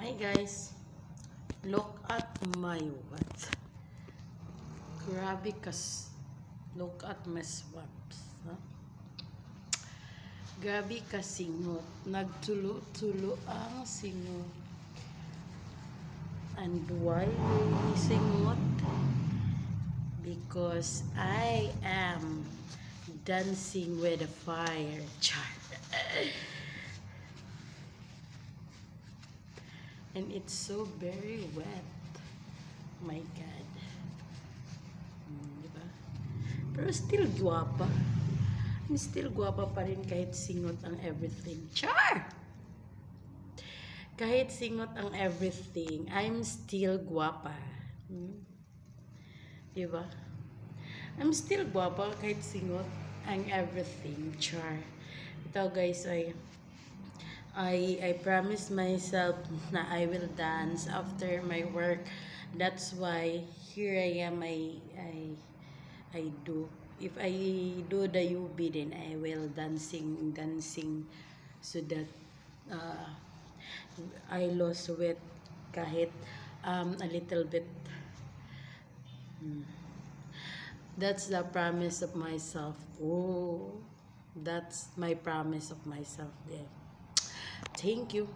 Hi guys, look at my what? Grabe kas. Look at my swaps. Huh? Grabe ka singot. Nagtulo-tulo ang singot. And why singot? Because I am dancing with a fire. Char. And it's so very wet. My God. Diba? Pero still guwapa. I'm still guwapa pa rin kahit singot ang everything. Char! Kahit singot ang everything, I'm still guwapa. Diba? I'm still guwapa kahit singot ang everything. Char. Ito guys, I promised myself na I will dance after my work. That's why here I am. I do. If I do the UB, then I will dancing so that I lose weight kahit a little bit. That's the promise of myself. Oh, that's my promise of myself. Yeah. Thank you.